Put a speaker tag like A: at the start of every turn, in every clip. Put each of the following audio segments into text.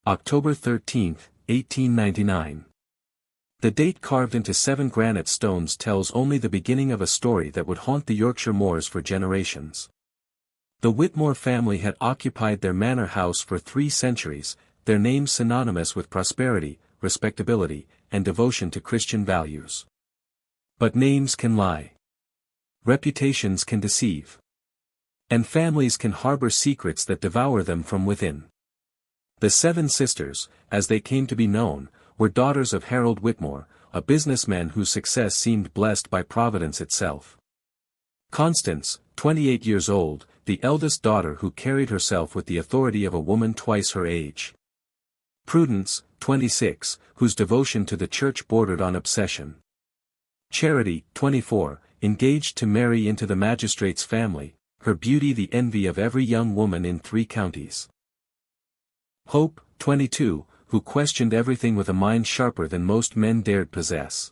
A: October 13, 1899. The date carved into 7 granite stones tells only the beginning of a story that would haunt the Yorkshire moors for generations. The Whitmore family had occupied their manor house for 3 centuries, their names synonymous with prosperity, respectability, and devotion to Christian values. But names can lie. Reputations can deceive. And families can harbor secrets that devour them from within. The 7 sisters, as they came to be known, were daughters of Harold Whitmore, a businessman whose success seemed blessed by Providence itself. Constance, 28 years old, the eldest daughter who carried herself with the authority of a woman twice her age. Prudence, 26, whose devotion to the church bordered on obsession. Charity, 24, engaged to marry into the magistrate's family, her beauty the envy of every young woman in 3 counties. Hope, 22, who questioned everything with a mind sharper than most men dared possess.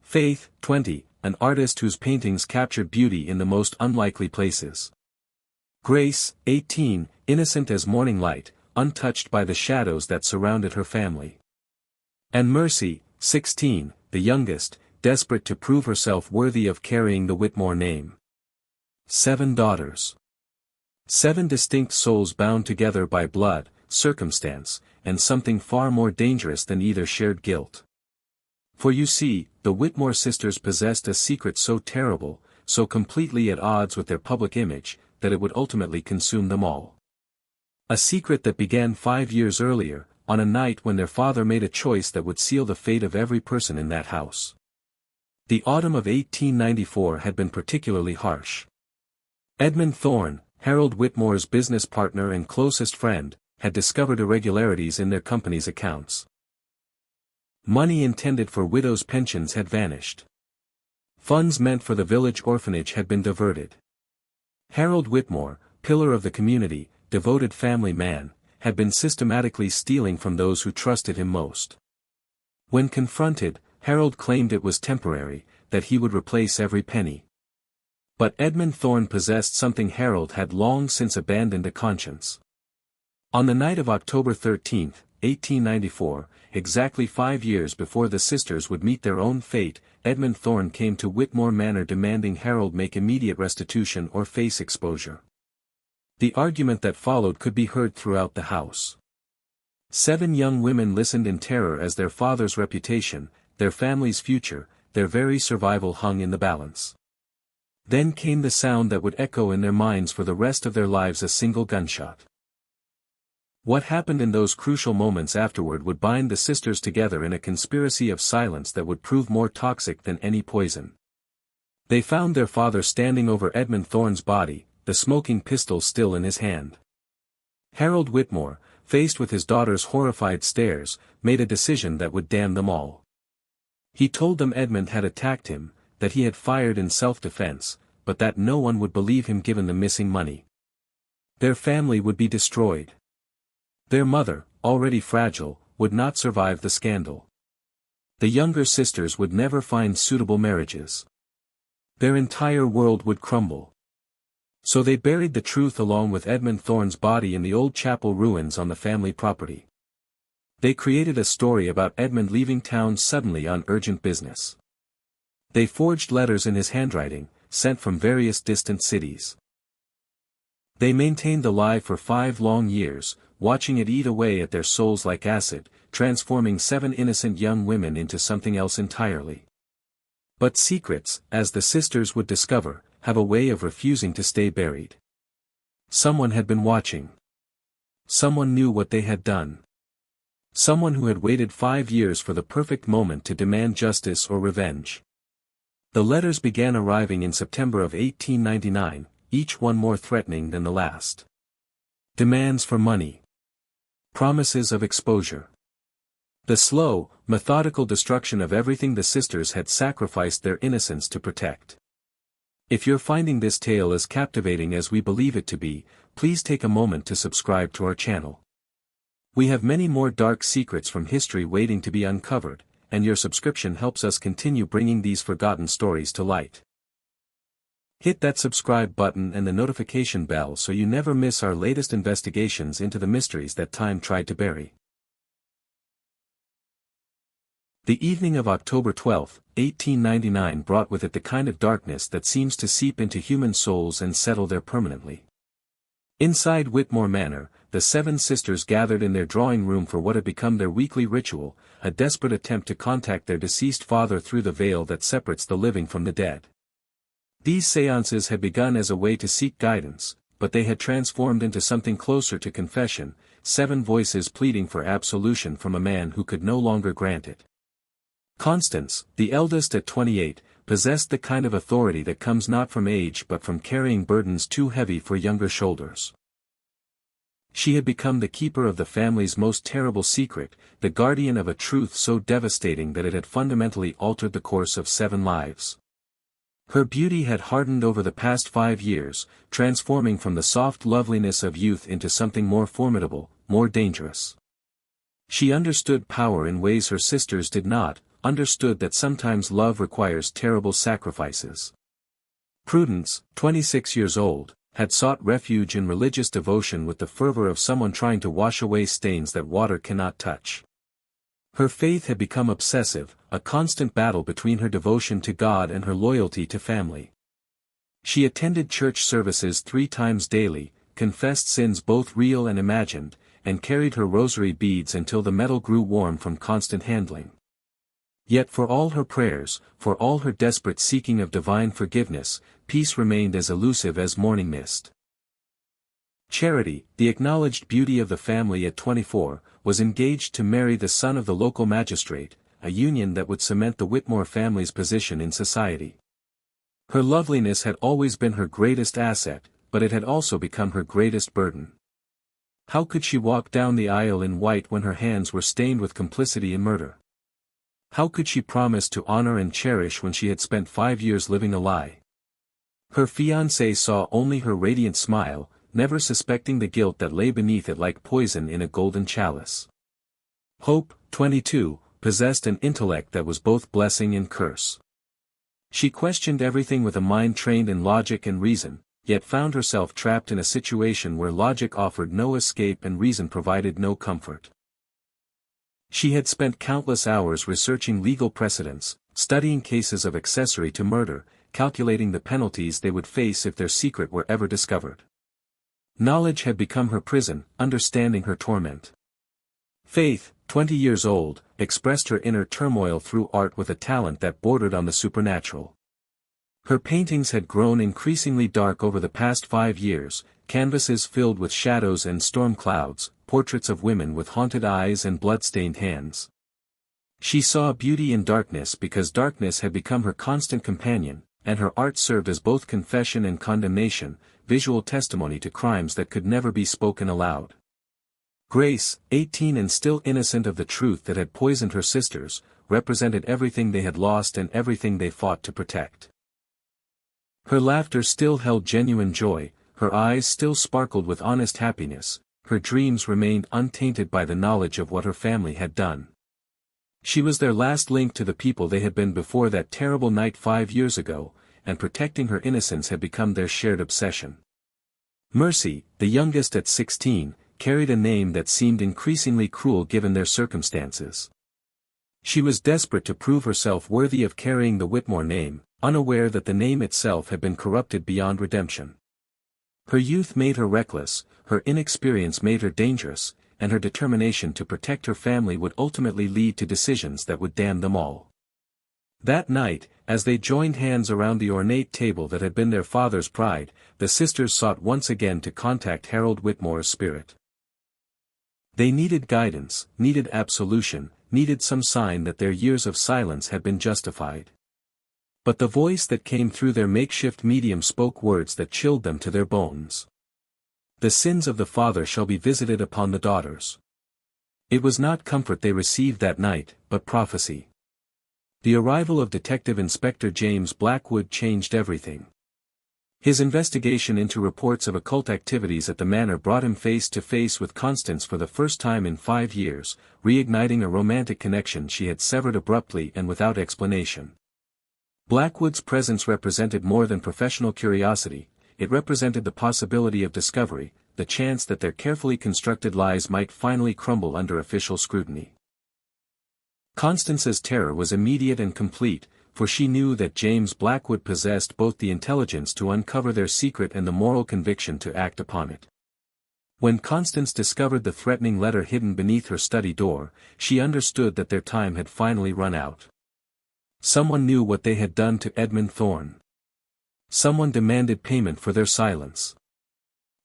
A: Faith, 20, an artist whose paintings captured beauty in the most unlikely places. Grace, 18, innocent as morning light, untouched by the shadows that surrounded her family. And Mercy, 16, the youngest, desperate to prove herself worthy of carrying the Whitmore name. 7 daughters. 7 distinct souls bound together by blood, circumstance, and something far more dangerous than either shared guilt. For you see, the Whitmore sisters possessed a secret so terrible, so completely at odds with their public image, that it would ultimately consume them all. A secret that began 5 years earlier, on a night when their father made a choice that would seal the fate of every person in that house. The autumn of 1894 had been particularly harsh. Edmund Thorne, Harold Whitmore's business partner and closest friend, had discovered irregularities in their company's accounts. Money intended for widows' pensions had vanished. Funds meant for the village orphanage had been diverted. Harold Whitmore, pillar of the community, devoted family man, had been systematically stealing from those who trusted him most. When confronted, Harold claimed it was temporary, that he would replace every penny. But Edmund Thorne possessed something Harold had long since abandoned: a conscience. On the night of October 13, 1894, exactly 5 years before the sisters would meet their own fate, Edmund Thorne came to Whitmore Manor demanding Harold make immediate restitution or face exposure. The argument that followed could be heard throughout the house. 7 young women listened in terror as their father's reputation, their family's future, their very survival hung in the balance. Then came the sound that would echo in their minds for the rest of their lives: a single gunshot. What happened in those crucial moments afterward would bind the sisters together in a conspiracy of silence that would prove more toxic than any poison. They found their father standing over Edmund Thorne's body, the smoking pistol still in his hand. Harold Whitmore, faced with his daughter's horrified stares, made a decision that would damn them all. He told them Edmund had attacked him, that he had fired in self-defense, but that no one would believe him given the missing money. Their family would be destroyed. Their mother, already fragile, would not survive the scandal. The younger sisters would never find suitable marriages. Their entire world would crumble. So they buried the truth along with Edmund Thorne's body in the old chapel ruins on the family property. They created a story about Edmund leaving town suddenly on urgent business. They forged letters in his handwriting, sent from various distant cities. They maintained the lie for 5 long years, watching it eat away at their souls like acid, transforming 7 innocent young women into something else entirely. But secrets, as the sisters would discover, have a way of refusing to stay buried. Someone had been watching. Someone knew what they had done. Someone who had waited 5 years for the perfect moment to demand justice or revenge. The letters began arriving in September of 1899, each one more threatening than the last. Demands for money. Promises of exposure. The slow, methodical destruction of everything the sisters had sacrificed their innocence to protect. If you're finding this tale as captivating as we believe it to be, please take a moment to subscribe to our channel. We have many more dark secrets from history waiting to be uncovered, and your subscription helps us continue bringing these forgotten stories to light. Hit that subscribe button and the notification bell so you never miss our latest investigations into the mysteries that time tried to bury. The evening of October 12, 1899 brought with it the kind of darkness that seems to seep into human souls and settle there permanently. Inside Whitmore Manor, the seven sisters gathered in their drawing room for what had become their weekly ritual, a desperate attempt to contact their deceased father through the veil that separates the living from the dead. These seances had begun as a way to seek guidance, but they had transformed into something closer to confession, 7 voices pleading for absolution from a man who could no longer grant it. Constance, the eldest at 28, possessed the kind of authority that comes not from age but from carrying burdens too heavy for younger shoulders. She had become the keeper of the family's most terrible secret, the guardian of a truth so devastating that it had fundamentally altered the course of 7 lives. Her beauty had hardened over the past 5 years, transforming from the soft loveliness of youth into something more formidable, more dangerous. She understood power in ways her sisters did not, understood that sometimes love requires terrible sacrifices. Prudence, 26 years old, had sought refuge in religious devotion with the fervor of someone trying to wash away stains that water cannot touch. Her faith had become obsessive, a constant battle between her devotion to God and her loyalty to family. She attended church services 3 times daily, confessed sins both real and imagined, and carried her rosary beads until the metal grew warm from constant handling. Yet for all her prayers, for all her desperate seeking of divine forgiveness, peace remained as elusive as morning mist. Charity, the acknowledged beauty of the family at 24, was engaged to marry the son of the local magistrate, a union that would cement the Whitmore family's position in society. Her loveliness had always been her greatest asset, but it had also become her greatest burden. How could she walk down the aisle in white when her hands were stained with complicity in murder? How could she promise to honor and cherish when she had spent 5 years living a lie? Her fiancé saw only her radiant smile, never suspecting the guilt that lay beneath it like poison in a golden chalice. Hope, 22, possessed an intellect that was both blessing and curse. She questioned everything with a mind trained in logic and reason, yet found herself trapped in a situation where logic offered no escape and reason provided no comfort. She had spent countless hours researching legal precedents, studying cases of accessory to murder, calculating the penalties they would face if their secret were ever discovered. Knowledge had become her prison, understanding her torment. Faith, 20 years old, expressed her inner turmoil through art with a talent that bordered on the supernatural. Her paintings had grown increasingly dark over the past 5 years, canvases filled with shadows and storm clouds, portraits of women with haunted eyes and blood-stained hands. She saw beauty in darkness because darkness had become her constant companion, and her art served as both confession and condemnation, visual testimony to crimes that could never be spoken aloud. Grace, 18 and still innocent of the truth that had poisoned her sisters, represented everything they had lost and everything they fought to protect. Her laughter still held genuine joy, her eyes still sparkled with honest happiness, her dreams remained untainted by the knowledge of what her family had done. She was their last link to the people they had been before that terrible night 5 years ago, and protecting her innocence had become their shared obsession. Mercy, the youngest at 16, carried a name that seemed increasingly cruel given their circumstances. She was desperate to prove herself worthy of carrying the Whitmore name, unaware that the name itself had been corrupted beyond redemption. Her youth made her reckless, her inexperience made her dangerous, and her determination to protect her family would ultimately lead to decisions that would damn them all. That night, as they joined hands around the ornate table that had been their father's pride, the sisters sought once again to contact Harold Whitmore's spirit. They needed guidance, needed absolution, needed some sign that their years of silence had been justified. But the voice that came through their makeshift medium spoke words that chilled them to their bones. The sins of the father shall be visited upon the daughters. It was not comfort they received that night, but prophecy. The arrival of Detective Inspector James Blackwood changed everything. His investigation into reports of occult activities at the manor brought him face to face with Constance for the first time in 5 years, reigniting a romantic connection she had severed abruptly and without explanation. Blackwood's presence represented more than professional curiosity, it represented the possibility of discovery, the chance that their carefully constructed lies might finally crumble under official scrutiny. Constance's terror was immediate and complete, for she knew that James Blackwood possessed both the intelligence to uncover their secret and the moral conviction to act upon it. When Constance discovered the threatening letter hidden beneath her study door, she understood that their time had finally run out. Someone knew what they had done to Edmund Thorne. Someone demanded payment for their silence.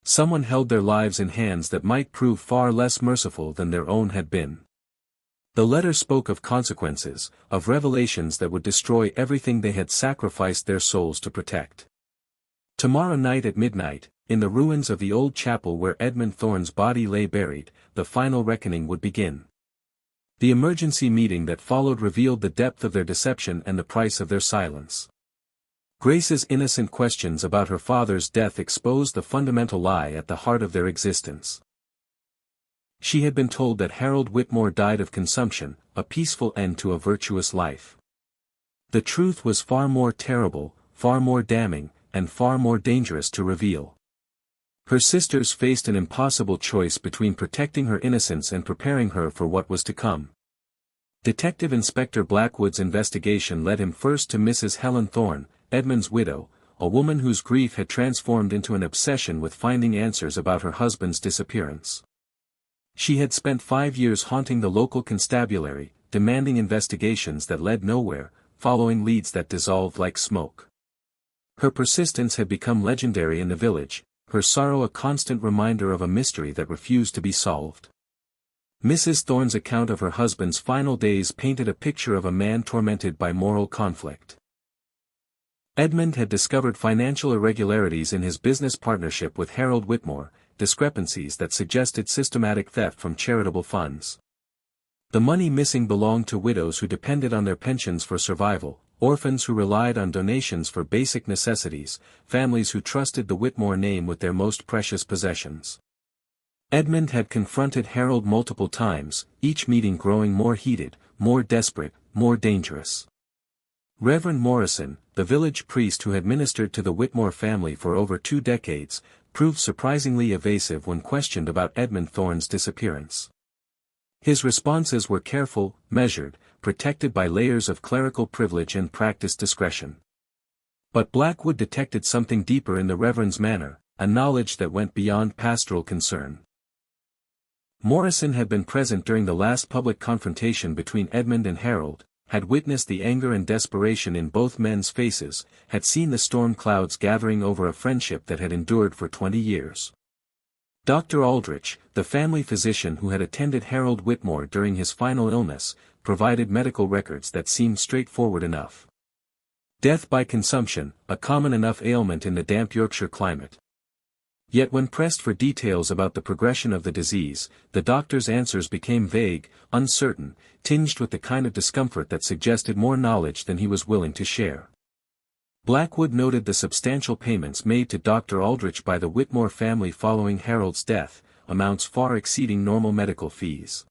A: Someone held their lives in hands that might prove far less merciful than their own had been. The letter spoke of consequences, of revelations that would destroy everything they had sacrificed their souls to protect. Tomorrow night at midnight, in the ruins of the old chapel where Edmund Thorne's body lay buried, the final reckoning would begin. The emergency meeting that followed revealed the depth of their deception and the price of their silence. Grace's innocent questions about her father's death exposed the fundamental lie at the heart of their existence. She had been told that Harold Whitmore died of consumption, a peaceful end to a virtuous life. The truth was far more terrible, far more damning, and far more dangerous to reveal. Her sisters faced an impossible choice between protecting her innocence and preparing her for what was to come. Detective Inspector Blackwood's investigation led him first to Mrs. Helen Thorne, Edmund's widow, a woman whose grief had transformed into an obsession with finding answers about her husband's disappearance. She had spent 5 years haunting the local constabulary, demanding investigations that led nowhere, following leads that dissolved like smoke. Her persistence had become legendary in the village, her sorrow a constant reminder of a mystery that refused to be solved. Mrs. Thorne's account of her husband's final days painted a picture of a man tormented by moral conflict. Edmund had discovered financial irregularities in his business partnership with Harold Whitmore, discrepancies that suggested systematic theft from charitable funds. The money missing belonged to widows who depended on their pensions for survival, orphans who relied on donations for basic necessities, families who trusted the Whitmore name with their most precious possessions. Edmund had confronted Harold multiple times, each meeting growing more heated, more desperate, more dangerous. Reverend Morrison, the village priest who had ministered to the Whitmore family for over 2 decades, proved surprisingly evasive when questioned about Edmund Thorne's disappearance. His responses were careful, measured, protected by layers of clerical privilege and practiced discretion. But Blackwood detected something deeper in the Reverend's manner, a knowledge that went beyond pastoral concern. Morrison had been present during the last public confrontation between Edmund and Harold, had witnessed the anger and desperation in both men's faces, had seen the storm clouds gathering over a friendship that had endured for 20 years. Dr. Aldrich, the family physician who had attended Harold Whitmore during his final illness, provided medical records that seemed straightforward enough. Death by consumption, a common enough ailment in the damp Yorkshire climate. Yet when pressed for details about the progression of the disease, the doctor's answers became vague, uncertain, tinged with the kind of discomfort that suggested more knowledge than he was willing to share. Blackwood noted the substantial payments made to Dr. Aldrich by the Whitmore family following Harold's death, amounts far exceeding normal medical fees.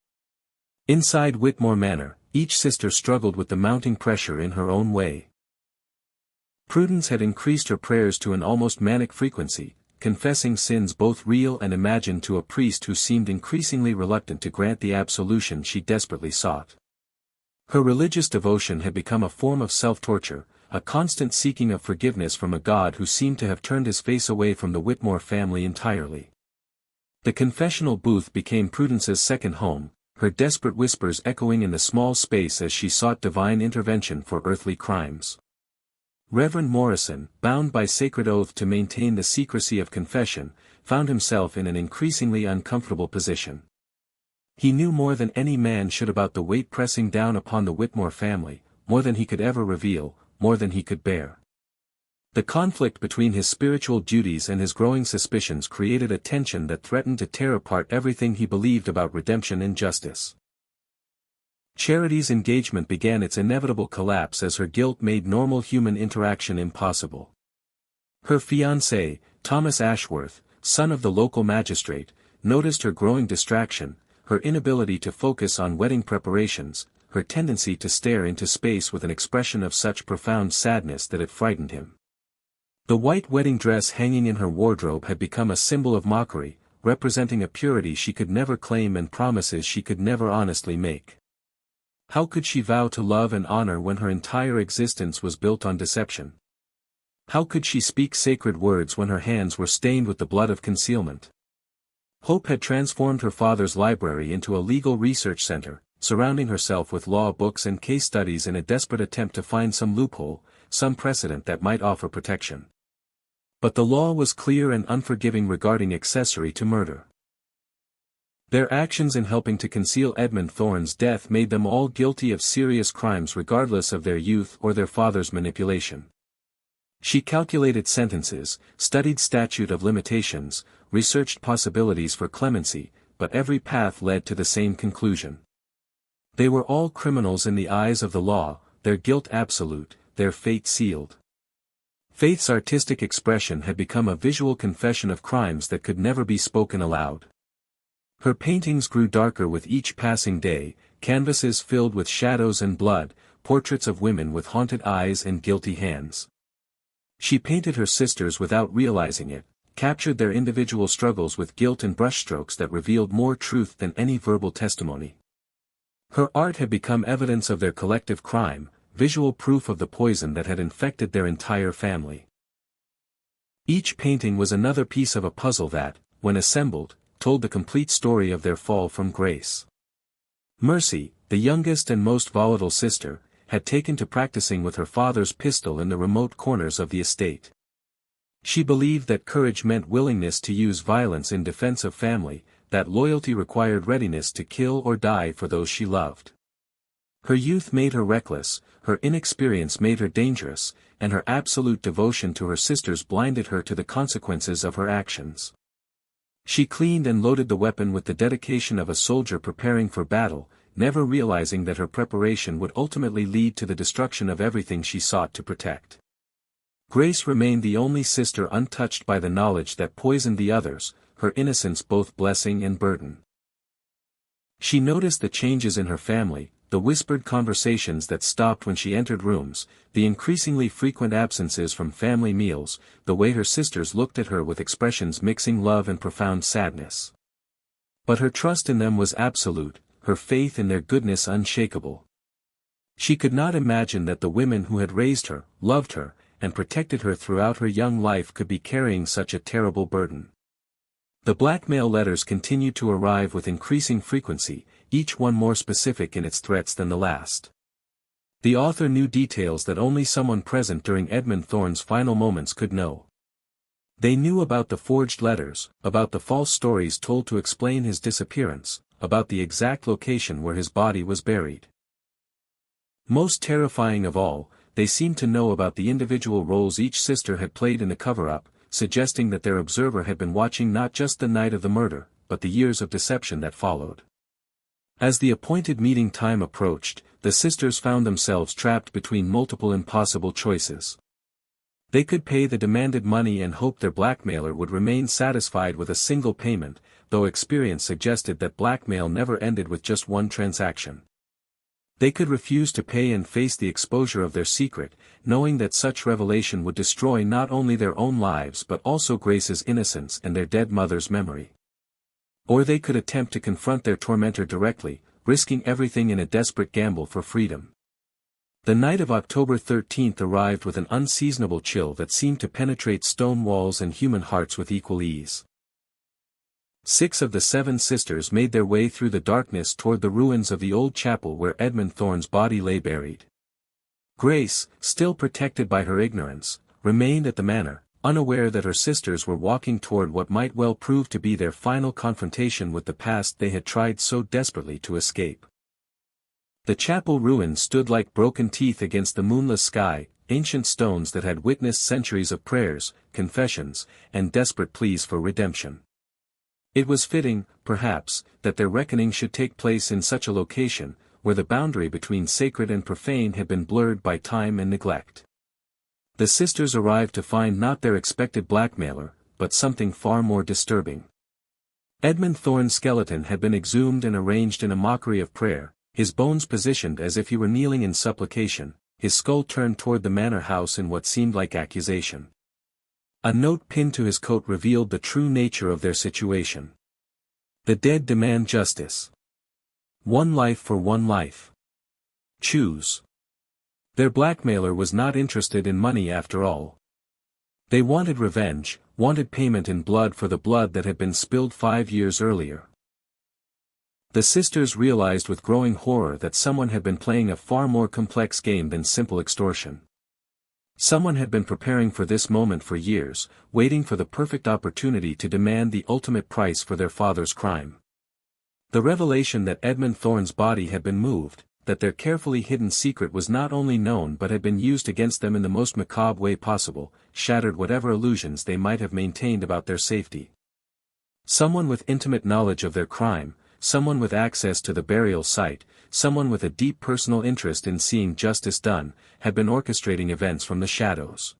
A: Inside Whitmore Manor, each sister struggled with the mounting pressure in her own way. Prudence had increased her prayers to an almost manic frequency, confessing sins both real and imagined to a priest who seemed increasingly reluctant to grant the absolution she desperately sought. Her religious devotion had become a form of self-torture, a constant seeking of forgiveness from a God who seemed to have turned his face away from the Whitmore family entirely. The confessional booth became Prudence's second home, her desperate whispers echoing in the small space as she sought divine intervention for earthly crimes. Reverend Morrison, bound by sacred oath to maintain the secrecy of confession, found himself in an increasingly uncomfortable position. He knew more than any man should about the weight pressing down upon the Whitmore family, more than he could ever reveal, more than he could bear. The conflict between his spiritual duties and his growing suspicions created a tension that threatened to tear apart everything he believed about redemption and justice. Charity's engagement began its inevitable collapse as her guilt made normal human interaction impossible. Her fiancé, Thomas Ashworth, son of the local magistrate, noticed her growing distraction, her inability to focus on wedding preparations, her tendency to stare into space with an expression of such profound sadness that it frightened him. The white wedding dress hanging in her wardrobe had become a symbol of mockery, representing a purity she could never claim and promises she could never honestly make. How could she vow to love and honor when her entire existence was built on deception? How could she speak sacred words when her hands were stained with the blood of concealment? Hope had transformed her father's library into a legal research center, surrounding herself with law books and case studies in a desperate attempt to find some loophole, some precedent that might offer protection. But the law was clear and unforgiving regarding accessory to murder. Their actions in helping to conceal Edmund Thorne's death made them all guilty of serious crimes regardless of their youth or their father's manipulation. She calculated sentences, studied statute of limitations, researched possibilities for clemency, but every path led to the same conclusion. They were all criminals in the eyes of the law, their guilt absolute, their fate sealed. Faith's artistic expression had become a visual confession of crimes that could never be spoken aloud. Her paintings grew darker with each passing day, canvases filled with shadows and blood, portraits of women with haunted eyes and guilty hands. She painted her sisters without realizing it, captured their individual struggles with guilt and brushstrokes that revealed more truth than any verbal testimony. Her art had become evidence of their collective crime, visual proof of the poison that had infected their entire family. Each painting was another piece of a puzzle that, when assembled, told the complete story of their fall from grace. Mercy, the youngest and most volatile sister, had taken to practicing with her father's pistol in the remote corners of the estate. She believed that courage meant willingness to use violence in defense of family, that loyalty required readiness to kill or die for those she loved. Her youth made her reckless, her inexperience made her dangerous, and her absolute devotion to her sisters blinded her to the consequences of her actions. She cleaned and loaded the weapon with the dedication of a soldier preparing for battle, never realizing that her preparation would ultimately lead to the destruction of everything she sought to protect. Grace remained the only sister untouched by the knowledge that poisoned the others, her innocence both blessing and burden. She noticed the changes in her family, the whispered conversations that stopped when she entered rooms, the increasingly frequent absences from family meals, the way her sisters looked at her with expressions mixing love and profound sadness. But her trust in them was absolute, her faith in their goodness unshakable. She could not imagine that the women who had raised her, loved her, and protected her throughout her young life could be carrying such a terrible burden. The blackmail letters continued to arrive with increasing frequency, each one more specific in its threats than the last. The author knew details that only someone present during Edmund Thorne's final moments could know. They knew about the forged letters, about the false stories told to explain his disappearance, about the exact location where his body was buried. Most terrifying of all, they seemed to know about the individual roles each sister had played in the cover-up, suggesting that their observer had been watching not just the night of the murder, but the years of deception that followed. As the appointed meeting time approached, the sisters found themselves trapped between multiple impossible choices. They could pay the demanded money and hope their blackmailer would remain satisfied with a single payment, though experience suggested that blackmail never ended with just one transaction. They could refuse to pay and face the exposure of their secret, knowing that such revelation would destroy not only their own lives but also Grace's innocence and their dead mother's memory. Or they could attempt to confront their tormentor directly, risking everything in a desperate gamble for freedom. The night of October 13th arrived with an unseasonable chill that seemed to penetrate stone walls and human hearts with equal ease. 6 of the 7 sisters made their way through the darkness toward the ruins of the old chapel where Edmund Thorne's body lay buried. Grace, still protected by her ignorance, remained at the manor, unaware that her sisters were walking toward what might well prove to be their final confrontation with the past they had tried so desperately to escape. The chapel ruins stood like broken teeth against the moonless sky, ancient stones that had witnessed centuries of prayers, confessions, and desperate pleas for redemption. It was fitting, perhaps, that their reckoning should take place in such a location, where the boundary between sacred and profane had been blurred by time and neglect. The sisters arrived to find not their expected blackmailer, but something far more disturbing. Edmund Thorne's skeleton had been exhumed and arranged in a mockery of prayer, his bones positioned as if he were kneeling in supplication, his skull turned toward the manor house in what seemed like accusation. A note pinned to his coat revealed the true nature of their situation. The dead demand justice. One life for one life. Choose. Their blackmailer was not interested in money after all. They wanted revenge, wanted payment in blood for the blood that had been spilled 5 years earlier. The sisters realized with growing horror that someone had been playing a far more complex game than simple extortion. Someone had been preparing for this moment for years, waiting for the perfect opportunity to demand the ultimate price for their father's crime. The revelation that Edmund Thorne's body had been moved, that their carefully hidden secret was not only known but had been used against them in the most macabre way possible, shattered whatever illusions they might have maintained about their safety. Someone with intimate knowledge of their crime, someone with access to the burial site, someone with a deep personal interest in seeing justice done, had been orchestrating events from the shadows.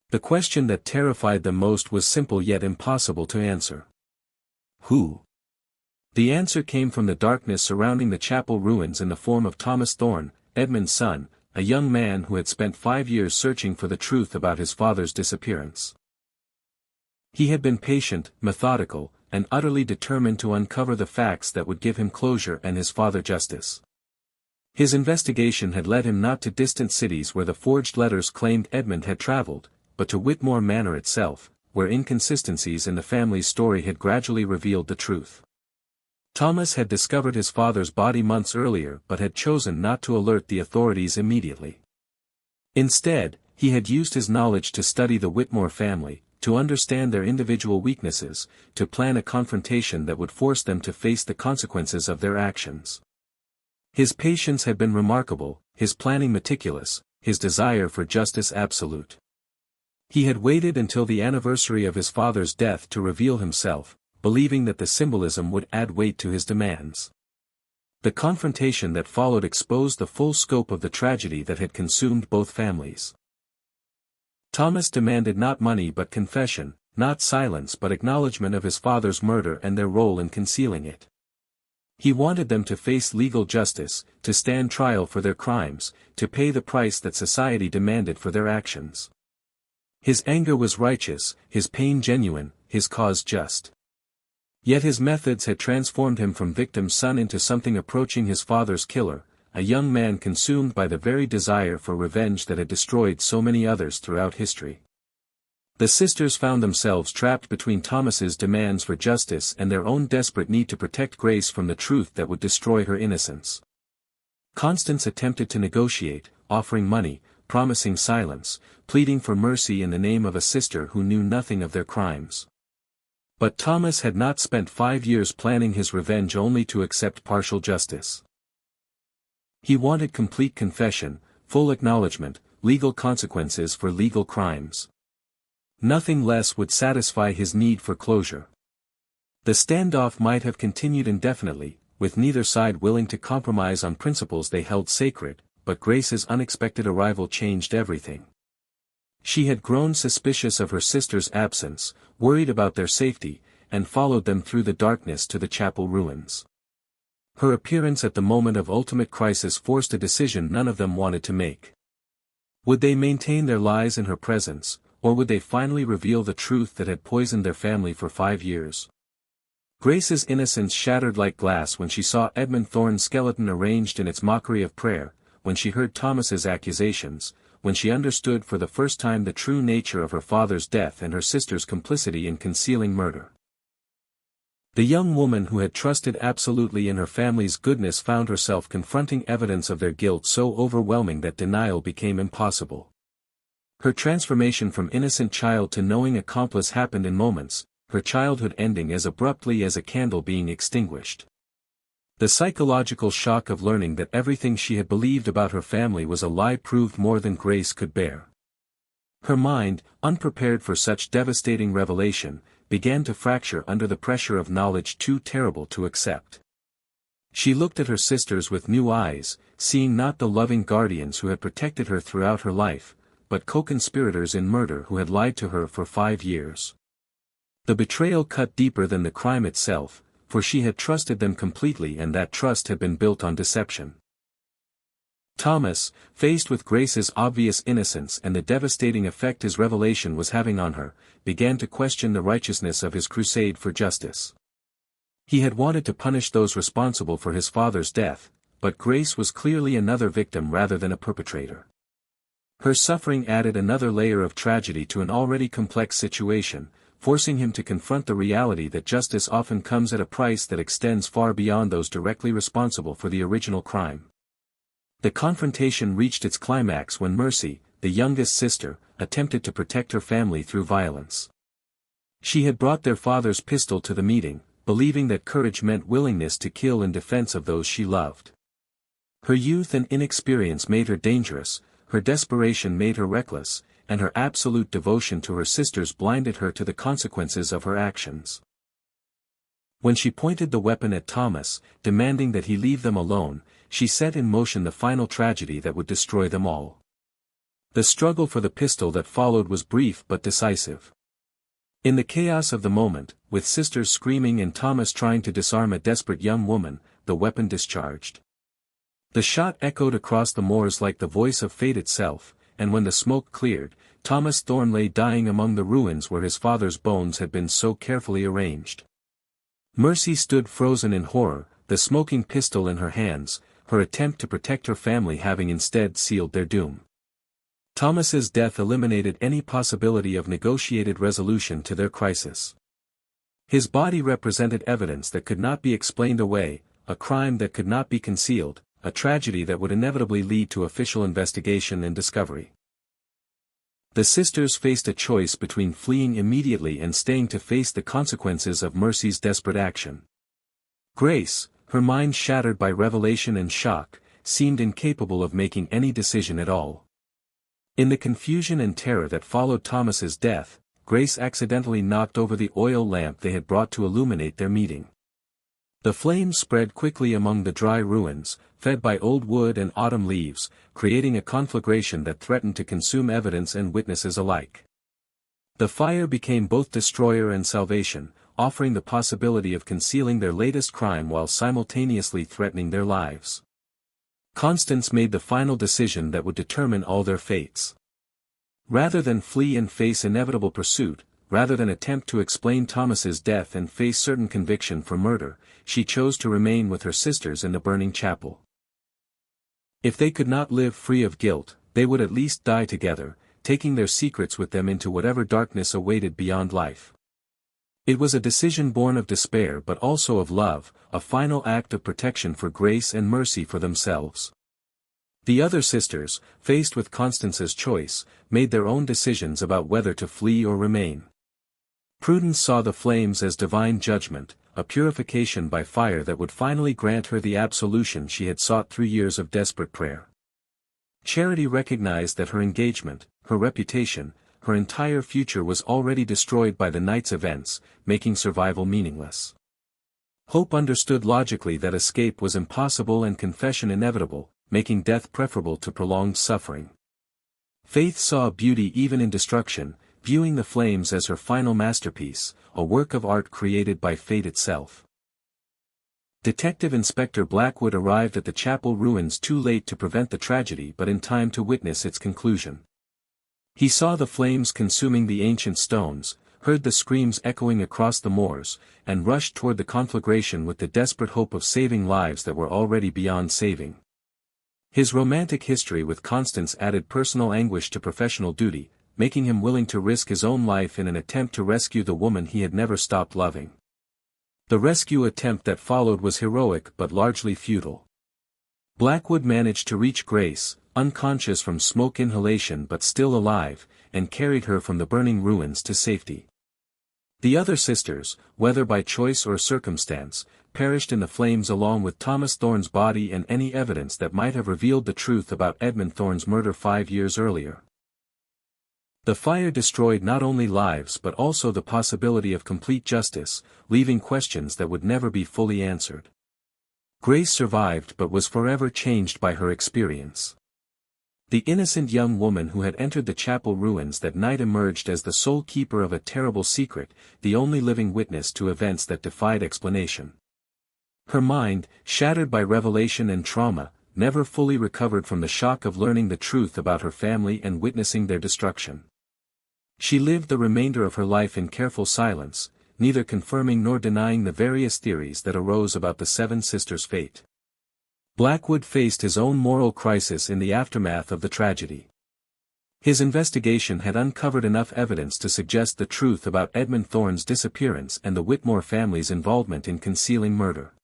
A: The question that terrified them most was simple yet impossible to answer. Who? The answer came from the darkness surrounding the chapel ruins in the form of Thomas Thorne, Edmund's son, a young man who had spent 5 years searching for the truth about his father's disappearance. He had been patient, methodical, and utterly determined to uncover the facts that would give him closure and his father justice. His investigation had led him not to distant cities where the forged letters claimed Edmund had traveled, but to Whitmore Manor itself, where inconsistencies in the family's story had gradually revealed the truth. Thomas had discovered his father's body months earlier but had chosen not to alert the authorities immediately. Instead, he had used his knowledge to study the Whitmore family, to understand their individual weaknesses, to plan a confrontation that would force them to face the consequences of their actions. His patience had been remarkable, his planning meticulous, his desire for justice absolute. He had waited until the anniversary of his father's death to reveal himself, believing that the symbolism would add weight to his demands. The confrontation that followed exposed the full scope of the tragedy that had consumed both families. Thomas demanded not money but confession, not silence but acknowledgement of his father's murder and their role in concealing it. He wanted them to face legal justice, to stand trial for their crimes, to pay the price that society demanded for their actions. His anger was righteous, his pain genuine, his cause just. Yet his methods had transformed him from victim's son into something approaching his father's killer, a young man consumed by the very desire for revenge that had destroyed so many others throughout history. The sisters found themselves trapped between Thomas's demands for justice and their own desperate need to protect Grace from the truth that would destroy her innocence. Constance attempted to negotiate, offering money, promising silence, pleading for mercy in the name of a sister who knew nothing of their crimes. But Thomas had not spent 5 years planning his revenge only to accept partial justice. He wanted complete confession, full acknowledgement, legal consequences for legal crimes. Nothing less would satisfy his need for closure. The standoff might have continued indefinitely, with neither side willing to compromise on principles they held sacred, but Grace's unexpected arrival changed everything. She had grown suspicious of her sister's absence, worried about their safety, and followed them through the darkness to the chapel ruins. Her appearance at the moment of ultimate crisis forced a decision none of them wanted to make. Would they maintain their lies in her presence, or would they finally reveal the truth that had poisoned their family for 5 years? Grace's innocence shattered like glass when she saw Edmund Thorne's skeleton arranged in its mockery of prayer, when she heard Thomas's accusations, when she understood for the first time the true nature of her father's death and her sister's complicity in concealing murder. The young woman who had trusted absolutely in her family's goodness found herself confronting evidence of their guilt so overwhelming that denial became impossible. Her transformation from innocent child to knowing accomplice happened in moments, her childhood ending as abruptly as a candle being extinguished. The psychological shock of learning that everything she had believed about her family was a lie proved more than Grace could bear. Her mind, unprepared for such devastating revelation, began to fracture under the pressure of knowledge too terrible to accept. She looked at her sisters with new eyes, seeing not the loving guardians who had protected her throughout her life, but co-conspirators in murder who had lied to her for 5 years. The betrayal cut deeper than the crime itself, for she had trusted them completely and that trust had been built on deception. Thomas, faced with Grace's obvious innocence and the devastating effect his revelation was having on her, began to question the righteousness of his crusade for justice. He had wanted to punish those responsible for his father's death, but Grace was clearly another victim rather than a perpetrator. Her suffering added another layer of tragedy to an already complex situation, forcing him to confront the reality that justice often comes at a price that extends far beyond those directly responsible for the original crime. The confrontation reached its climax when Mercy, the youngest sister, attempted to protect her family through violence. She had brought their father's pistol to the meeting, believing that courage meant willingness to kill in defense of those she loved. Her youth and inexperience made her dangerous, her desperation made her reckless, and her absolute devotion to her sisters blinded her to the consequences of her actions. When she pointed the weapon at Thomas, demanding that he leave them alone, she set in motion the final tragedy that would destroy them all. The struggle for the pistol that followed was brief but decisive. In the chaos of the moment, with sisters screaming and Thomas trying to disarm a desperate young woman, the weapon discharged. The shot echoed across the moors like the voice of fate itself, and when the smoke cleared, Thomas Thorne lay dying among the ruins where his father's bones had been so carefully arranged. Mercy stood frozen in horror, the smoking pistol in her hands, her attempt to protect her family having instead sealed their doom. Thomas's death eliminated any possibility of negotiated resolution to their crisis. His body represented evidence that could not be explained away, a crime that could not be concealed, a tragedy that would inevitably lead to official investigation and discovery. The sisters faced a choice between fleeing immediately and staying to face the consequences of Mercy's desperate action. Grace, her mind shattered by revelation and shock, seemed incapable of making any decision at all. In the confusion and terror that followed Thomas's death, Grace accidentally knocked over the oil lamp they had brought to illuminate their meeting. The flames spread quickly among the dry ruins, fed by old wood and autumn leaves, creating a conflagration that threatened to consume evidence and witnesses alike. The fire became both destroyer and salvation, offering the possibility of concealing their latest crime while simultaneously threatening their lives. Constance made the final decision that would determine all their fates. Rather than flee and face inevitable pursuit, rather than attempt to explain Thomas's death and face certain conviction for murder, she chose to remain with her sisters in the burning chapel. If they could not live free of guilt, they would at least die together, taking their secrets with them into whatever darkness awaited beyond life. It was a decision born of despair but also of love, a final act of protection for Grace and Mercy for themselves. The other sisters, faced with Constance's choice, made their own decisions about whether to flee or remain. Prudence saw the flames as divine judgment, a purification by fire that would finally grant her the absolution she had sought through years of desperate prayer. Charity recognized that her engagement, her reputation, her entire future was already destroyed by the night's events, making survival meaningless. Hope understood logically that escape was impossible and confession inevitable, making death preferable to prolonged suffering. Faith saw beauty even in destruction, viewing the flames as her final masterpiece, a work of art created by fate itself. Detective Inspector Blackwood arrived at the chapel ruins too late to prevent the tragedy but in time to witness its conclusion. He saw the flames consuming the ancient stones, heard the screams echoing across the moors, and rushed toward the conflagration with the desperate hope of saving lives that were already beyond saving. His romantic history with Constance added personal anguish to professional duty, making him willing to risk his own life in an attempt to rescue the woman he had never stopped loving. The rescue attempt that followed was heroic but largely futile. Blackwood managed to reach Grace, unconscious from smoke inhalation but still alive, and carried her from the burning ruins to safety. The other sisters, whether by choice or circumstance, perished in the flames along with Thomas Thorne's body and any evidence that might have revealed the truth about Edmund Thorne's murder 5 years earlier. The fire destroyed not only lives but also the possibility of complete justice, leaving questions that would never be fully answered. Grace survived but was forever changed by her experience. The innocent young woman who had entered the chapel ruins that night emerged as the sole keeper of a terrible secret, the only living witness to events that defied explanation. Her mind, shattered by revelation and trauma, never fully recovered from the shock of learning the truth about her family and witnessing their destruction. She lived the remainder of her life in careful silence, neither confirming nor denying the various theories that arose about the seven sisters' fate. Blackwood faced his own moral crisis in the aftermath of the tragedy. His investigation had uncovered enough evidence to suggest the truth about Edmund Thorne's disappearance and the Whitmore family's involvement in concealing murder.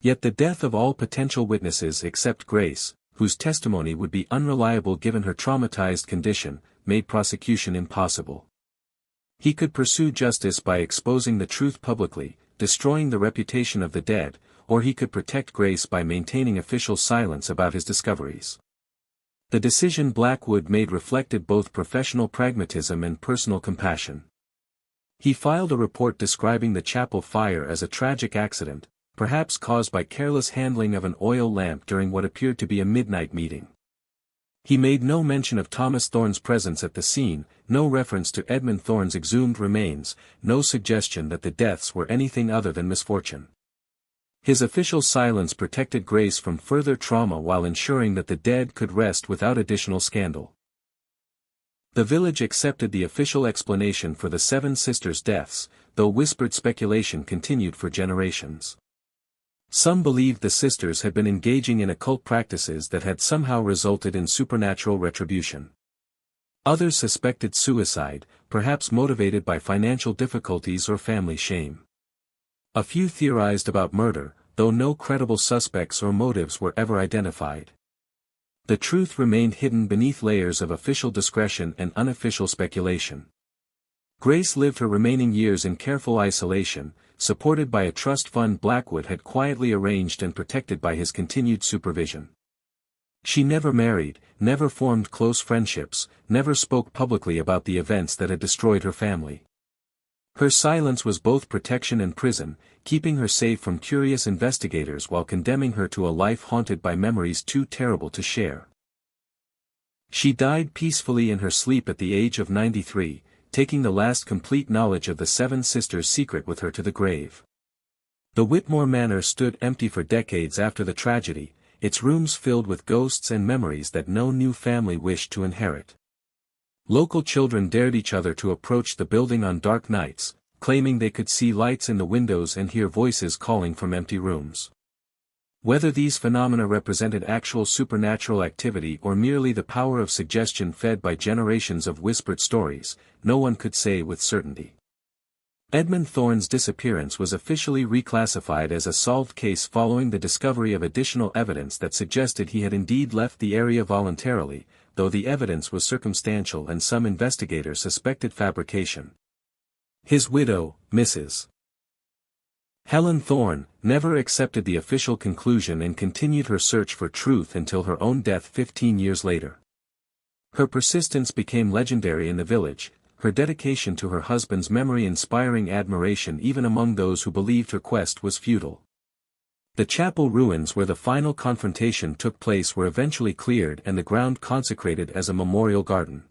A: Yet the death of all potential witnesses except Grace, whose testimony would be unreliable given her traumatized condition, made prosecution impossible. He could pursue justice by exposing the truth publicly, destroying the reputation of the dead, or he could protect Grace by maintaining official silence about his discoveries. The decision Blackwood made reflected both professional pragmatism and personal compassion. He filed a report describing the chapel fire as a tragic accident, perhaps caused by careless handling of an oil lamp during what appeared to be a midnight meeting. He made no mention of Thomas Thorne's presence at the scene, no reference to Edmund Thorne's exhumed remains, no suggestion that the deaths were anything other than misfortune. His official silence protected Grace from further trauma while ensuring that the dead could rest without additional scandal. The village accepted the official explanation for the seven sisters' deaths, though whispered speculation continued for generations. Some believed the sisters had been engaging in occult practices that had somehow resulted in supernatural retribution. Others suspected suicide, perhaps motivated by financial difficulties or family shame. A few theorized about murder, though no credible suspects or motives were ever identified. The truth remained hidden beneath layers of official discretion and unofficial speculation. Grace lived her remaining years in careful isolation, supported by a trust fund Blackwood had quietly arranged and protected by his continued supervision. She never married, never formed close friendships, never spoke publicly about the events that had destroyed her family. Her silence was both protection and prison, keeping her safe from curious investigators while condemning her to a life haunted by memories too terrible to share. She died peacefully in her sleep at the age of 93, taking the last complete knowledge of the seven sisters' secret with her to the grave. The Whitmore manor stood empty for decades after the tragedy, its rooms filled with ghosts and memories that no new family wished to inherit. Local children dared each other to approach the building on dark nights, claiming they could see lights in the windows and hear voices calling from empty rooms. Whether these phenomena represented actual supernatural activity or merely the power of suggestion fed by generations of whispered stories, no one could say with certainty. Edmund Thorne's disappearance was officially reclassified as a solved case following the discovery of additional evidence that suggested he had indeed left the area voluntarily, though the evidence was circumstantial and some investigators suspected fabrication. His widow, Mrs. Helen Thorne, never accepted the official conclusion and continued her search for truth until her own death 15 years later. Her persistence became legendary in the village, her dedication to her husband's memory inspiring admiration even among those who believed her quest was futile. The chapel ruins where the final confrontation took place were eventually cleared and the ground consecrated as a memorial garden.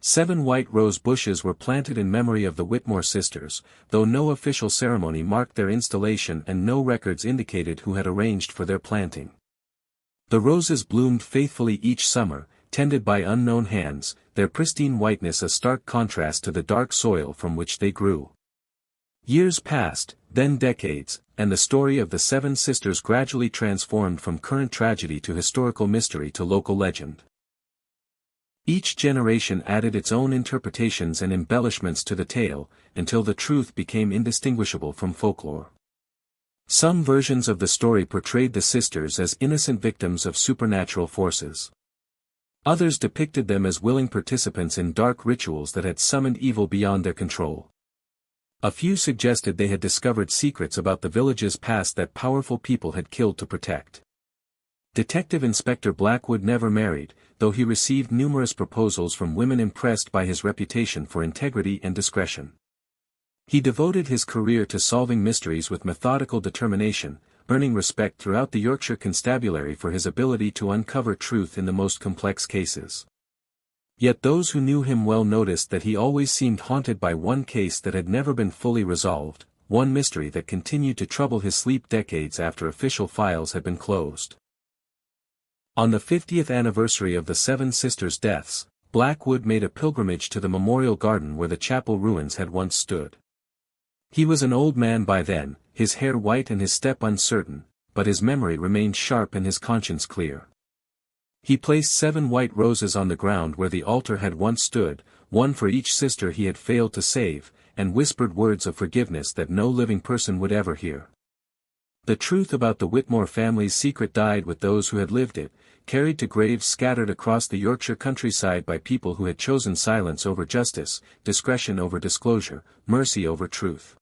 A: 7 white rose bushes were planted in memory of the Whitmore sisters, though no official ceremony marked their installation and no records indicated who had arranged for their planting. The roses bloomed faithfully each summer, tended by unknown hands, their pristine whiteness a stark contrast to the dark soil from which they grew. Years passed, then decades, and the story of the 7 sisters gradually transformed from current tragedy to historical mystery to local legend. Each generation added its own interpretations and embellishments to the tale, until the truth became indistinguishable from folklore. Some versions of the story portrayed the sisters as innocent victims of supernatural forces. Others depicted them as willing participants in dark rituals that had summoned evil beyond their control. A few suggested they had discovered secrets about the village's past that powerful people had killed to protect. Detective Inspector Blackwood never married, though he received numerous proposals from women impressed by his reputation for integrity and discretion. He devoted his career to solving mysteries with methodical determination, earning respect throughout the Yorkshire constabulary for his ability to uncover truth in the most complex cases. Yet those who knew him well noticed that he always seemed haunted by one case that had never been fully resolved, one mystery that continued to trouble his sleep decades after official files had been closed. On the 50th anniversary of the Seven Sisters' deaths, Blackwood made a pilgrimage to the memorial garden where the chapel ruins had once stood. He was an old man by then, his hair white and his step uncertain, but his memory remained sharp and his conscience clear. He placed 7 white roses on the ground where the altar had once stood, one for each sister he had failed to save, and whispered words of forgiveness that no living person would ever hear. The truth about the Whitmore family's secret died with those who had lived it, carried to graves scattered across the Yorkshire countryside by people who had chosen silence over justice, discretion over disclosure, mercy over truth.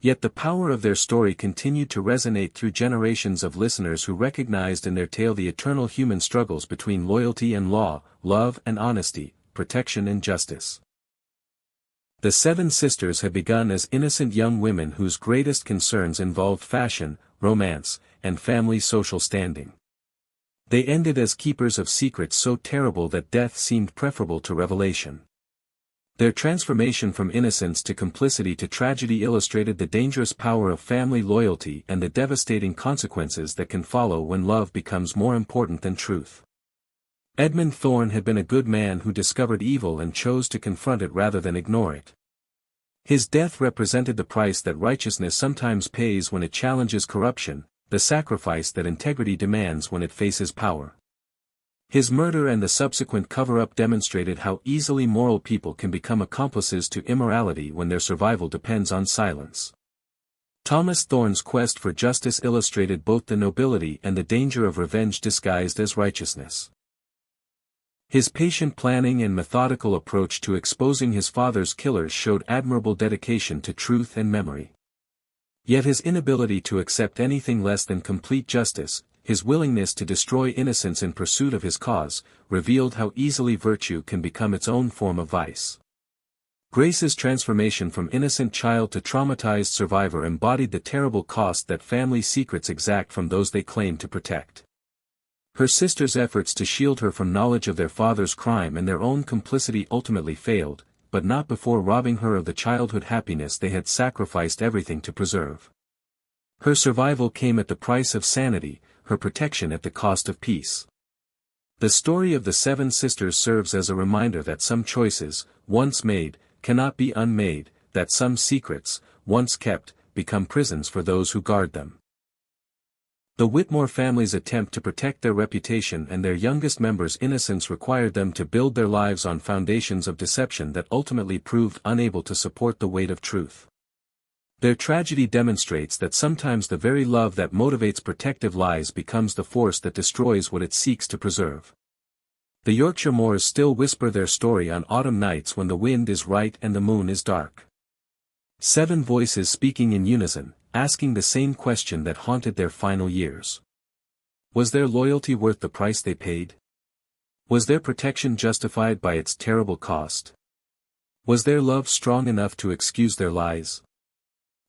A: Yet the power of their story continued to resonate through generations of listeners who recognized in their tale the eternal human struggles between loyalty and law, love and honesty, protection and justice. The Seven Sisters had begun as innocent young women whose greatest concerns involved fashion, romance, and family social standing. They ended as keepers of secrets so terrible that death seemed preferable to revelation. Their transformation from innocence to complicity to tragedy illustrated the dangerous power of family loyalty and the devastating consequences that can follow when love becomes more important than truth. Edmund Thorne had been a good man who discovered evil and chose to confront it rather than ignore it. His death represented the price that righteousness sometimes pays when it challenges corruption, the sacrifice that integrity demands when it faces power. His murder and the subsequent cover-up demonstrated how easily moral people can become accomplices to immorality when their survival depends on silence. Thomas Thorne's quest for justice illustrated both the nobility and the danger of revenge disguised as righteousness. His patient planning and methodical approach to exposing his father's killers showed admirable dedication to truth and memory. Yet his inability to accept anything less than complete justice, his willingness to destroy innocence in pursuit of his cause, revealed how easily virtue can become its own form of vice. Grace's transformation from innocent child to traumatized survivor embodied the terrible cost that family secrets exact from those they claim to protect. Her sisters' efforts to shield her from knowledge of their father's crime and their own complicity ultimately failed, but not before robbing her of the childhood happiness they had sacrificed everything to preserve. Her survival came at the price of sanity, her protection at the cost of peace. The story of the Seven Sisters serves as a reminder that some choices, once made, cannot be unmade, that some secrets, once kept, become prisons for those who guard them. The Whitmore family's attempt to protect their reputation and their youngest member's innocence required them to build their lives on foundations of deception that ultimately proved unable to support the weight of truth. Their tragedy demonstrates that sometimes the very love that motivates protective lies becomes the force that destroys what it seeks to preserve. The Yorkshire moors still whisper their story on autumn nights when the wind is right and the moon is dark. 7 voices speaking in unison, asking the same question that haunted their final years. Was their loyalty worth the price they paid? Was their protection justified by its terrible cost? Was their love strong enough to excuse their lies?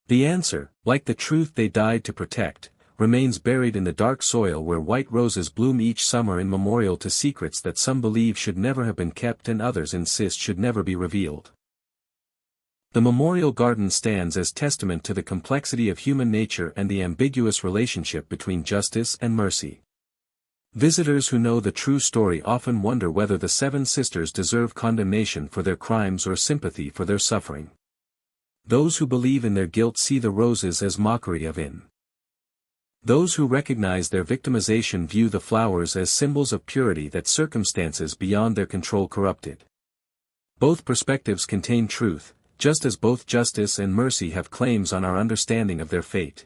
A: The answer, like the truth they died to protect, remains buried in the dark soil where white roses bloom each summer in memorial to secrets that some believe should never have been kept and others insist should never be revealed. The memorial garden stands as testament to the complexity of human nature and the ambiguous relationship between justice and mercy. Visitors who know the true story often wonder whether the Seven Sisters deserve condemnation for their crimes or sympathy for their suffering. Those who believe in their guilt see the roses as mockery of sin. Those who recognize their victimization view the flowers as symbols of purity that circumstances beyond their control corrupted. Both perspectives contain truth, just as both justice and mercy have claims on our understanding of their fate.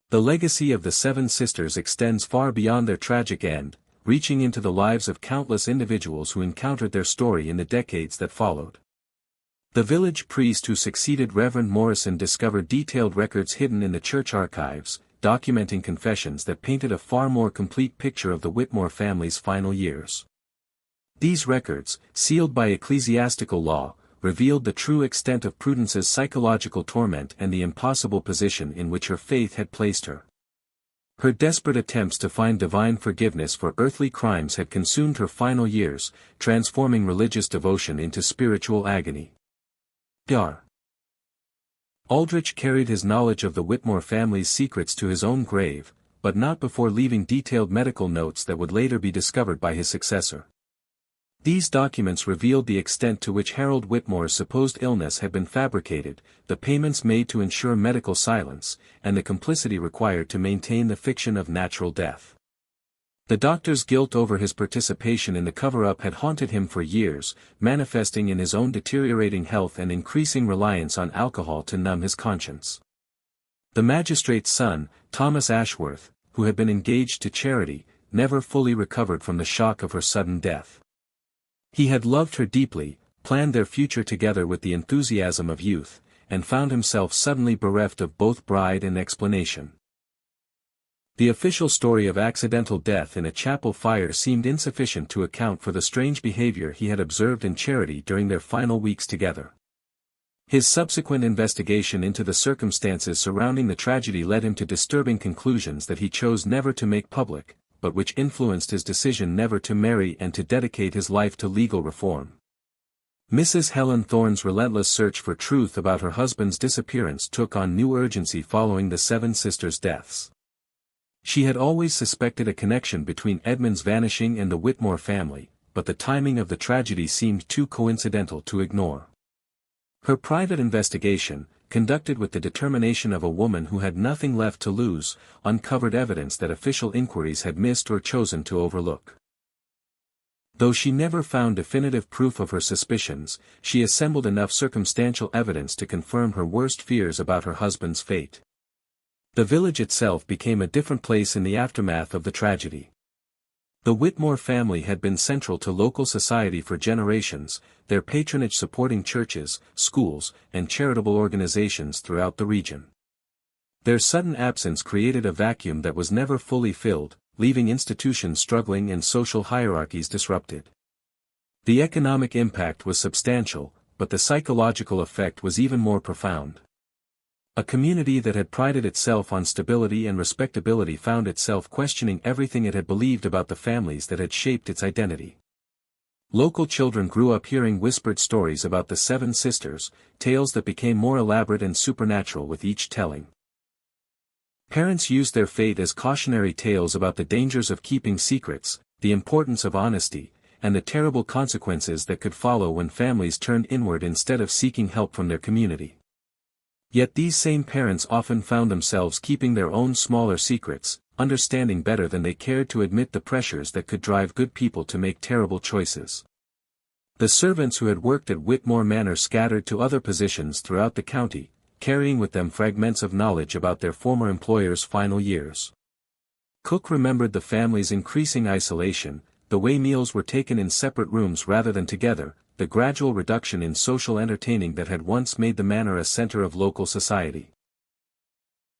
A: The legacy of the Seven Sisters extends far beyond their tragic end, reaching into the lives of countless individuals who encountered their story in the decades that followed. The village priest who succeeded Reverend Morrison discovered detailed records hidden in the church archives, documenting confessions that painted a far more complete picture of the Whitmore family's final years. These records, sealed by ecclesiastical law, revealed the true extent of Prudence's psychological torment and the impossible position in which her faith had placed her. Her desperate attempts to find divine forgiveness for earthly crimes had consumed her final years, transforming religious devotion into spiritual agony. Dar. Aldrich carried his knowledge of the Whitmore family's secrets to his own grave, but not before leaving detailed medical notes that would later be discovered by his successor. These documents revealed the extent to which Harold Whitmore's supposed illness had been fabricated, the payments made to ensure medical silence, and the complicity required to maintain the fiction of natural death. The doctor's guilt over his participation in the cover-up had haunted him for years, manifesting in his own deteriorating health and increasing reliance on alcohol to numb his conscience. The magistrate's son, Thomas Ashworth, who had been engaged to Charity, never fully recovered from the shock of her sudden death. He had loved her deeply, planned their future together with the enthusiasm of youth, and found himself suddenly bereft of both bride and explanation. The official story of accidental death in a chapel fire seemed insufficient to account for the strange behavior he had observed in Charity during their final weeks together. His subsequent investigation into the circumstances surrounding the tragedy led him to disturbing conclusions that he chose never to make public, but which influenced his decision never to marry and to dedicate his life to legal reform. Mrs. Helen Thorne's relentless search for truth about her husband's disappearance took on new urgency following the seven sisters' deaths. She had always suspected a connection between Edmund's vanishing and the Whitmore family, but the timing of the tragedy seemed too coincidental to ignore. Her private investigation, conducted with the determination of a woman who had nothing left to lose, uncovered evidence that official inquiries had missed or chosen to overlook. Though she never found definitive proof of her suspicions, she assembled enough circumstantial evidence to confirm her worst fears about her husband's fate. The village itself became a different place in the aftermath of the tragedy. The Whitmore family had been central to local society for generations, their patronage supporting churches, schools, and charitable organizations throughout the region. Their sudden absence created a vacuum that was never fully filled, leaving institutions struggling and social hierarchies disrupted. The economic impact was substantial, but the psychological effect was even more profound. A community that had prided itself on stability and respectability found itself questioning everything it had believed about the families that had shaped its identity. Local children grew up hearing whispered stories about the seven sisters, tales that became more elaborate and supernatural with each telling. Parents used their fate as cautionary tales about the dangers of keeping secrets, the importance of honesty, and the terrible consequences that could follow when families turned inward instead of seeking help from their community. Yet these same parents often found themselves keeping their own smaller secrets, understanding better than they cared to admit the pressures that could drive good people to make terrible choices. The servants who had worked at Whitmore Manor scattered to other positions throughout the county, carrying with them fragments of knowledge about their former employer's final years. Cook remembered the family's increasing isolation, the way meals were taken in separate rooms rather than together, the gradual reduction in social entertaining that had once made the manor a center of local society.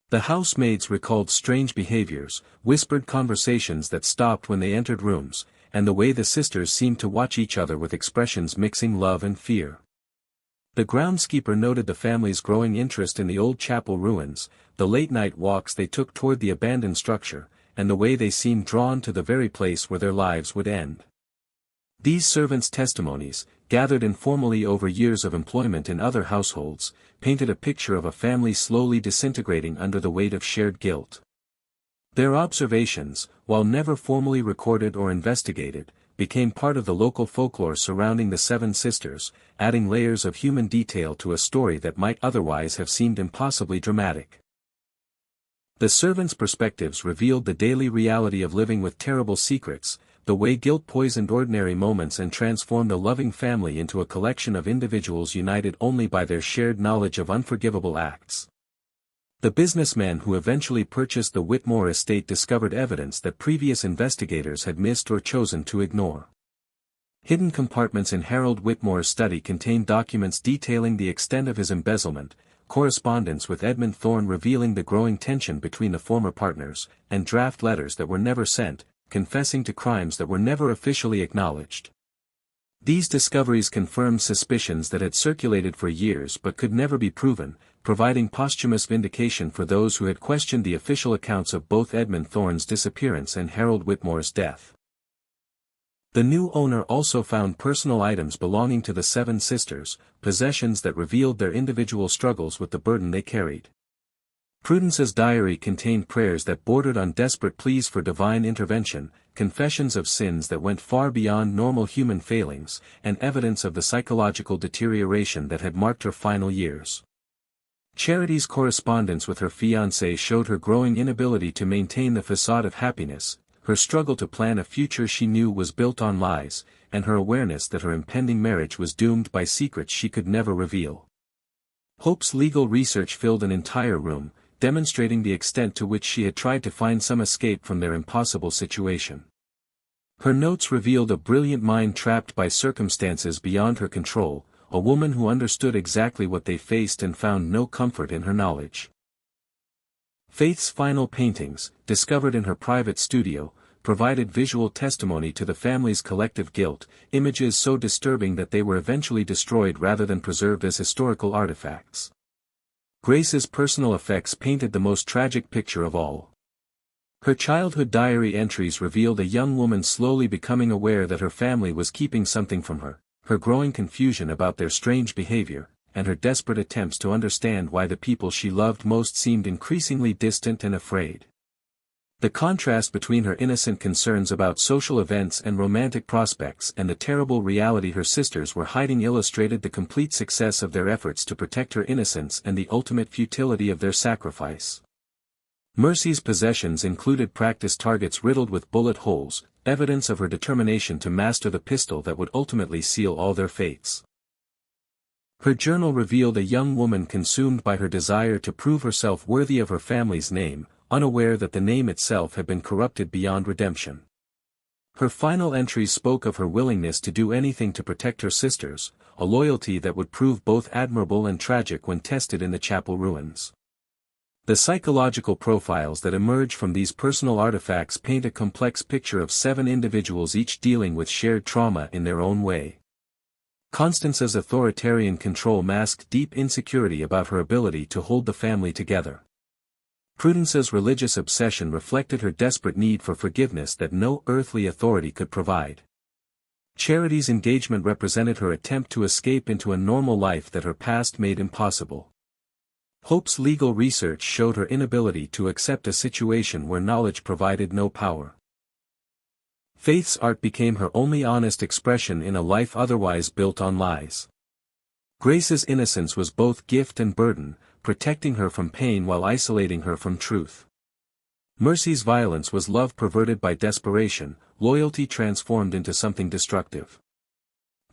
A: The housemaids recalled strange behaviors, whispered conversations that stopped when they entered rooms, and the way the sisters seemed to watch each other with expressions mixing love and fear. The groundskeeper noted the family's growing interest in the old chapel ruins, the late-night walks they took toward the abandoned structure, and the way they seemed drawn to the very place where their lives would end. These servants' testimonies, gathered informally over years of employment in other households, painted a picture of a family slowly disintegrating under the weight of shared guilt. Their observations, while never formally recorded or investigated, became part of the local folklore surrounding the seven sisters, adding layers of human detail to a story that might otherwise have seemed impossibly dramatic. The servants' perspectives revealed the daily reality of living with terrible secrets, the way guilt poisoned ordinary moments and transformed a loving family into a collection of individuals united only by their shared knowledge of unforgivable acts. The businessman who eventually purchased the Whitmore estate discovered evidence that previous investigators had missed or chosen to ignore. Hidden compartments in Harold Whitmore's study contained documents detailing the extent of his embezzlement, correspondence with Edmund Thorne revealing the growing tension between the former partners, and draft letters that were never sent, confessing to crimes that were never officially acknowledged. These discoveries confirmed suspicions that had circulated for years but could never be proven, providing posthumous vindication for those who had questioned the official accounts of both Edmund Thorne's disappearance and Harold Whitmore's death. The new owner also found personal items belonging to the seven sisters, possessions that revealed their individual struggles with the burden they carried. Prudence's diary contained prayers that bordered on desperate pleas for divine intervention, confessions of sins that went far beyond normal human failings, and evidence of the psychological deterioration that had marked her final years. Charity's correspondence with her fiancé showed her growing inability to maintain the facade of happiness, her struggle to plan a future she knew was built on lies, and her awareness that her impending marriage was doomed by secrets she could never reveal. Hope's legal research filled an entire room, demonstrating the extent to which she had tried to find some escape from their impossible situation. Her notes revealed a brilliant mind trapped by circumstances beyond her control, a woman who understood exactly what they faced and found no comfort in her knowledge. Faith's final paintings, discovered in her private studio, provided visual testimony to the family's collective guilt, images so disturbing that they were eventually destroyed rather than preserved as historical artifacts. Grace's personal effects painted the most tragic picture of all. Her childhood diary entries revealed a young woman slowly becoming aware that her family was keeping something from her, her growing confusion about their strange behavior, and her desperate attempts to understand why the people she loved most seemed increasingly distant and afraid. The contrast between her innocent concerns about social events and romantic prospects and the terrible reality her sisters were hiding illustrated the complete success of their efforts to protect her innocence and the ultimate futility of their sacrifice. Mercy's possessions included practice targets riddled with bullet holes, evidence of her determination to master the pistol that would ultimately seal all their fates. Her journal revealed a young woman consumed by her desire to prove herself worthy of her family's name, unaware that the name itself had been corrupted beyond redemption. Her final entries spoke of her willingness to do anything to protect her sisters, a loyalty that would prove both admirable and tragic when tested in the chapel ruins. The psychological profiles that emerge from these personal artifacts paint a complex picture of seven individuals each dealing with shared trauma in their own way. Constance's authoritarian control masked deep insecurity about her ability to hold the family together. Prudence's religious obsession reflected her desperate need for forgiveness that no earthly authority could provide. Charity's engagement represented her attempt to escape into a normal life that her past made impossible. Hope's legal research showed her inability to accept a situation where knowledge provided no power. Faith's art became her only honest expression in a life otherwise built on lies. Grace's innocence was both gift and burden, protecting her from pain while isolating her from truth. Mercy's violence was love perverted by desperation, loyalty transformed into something destructive.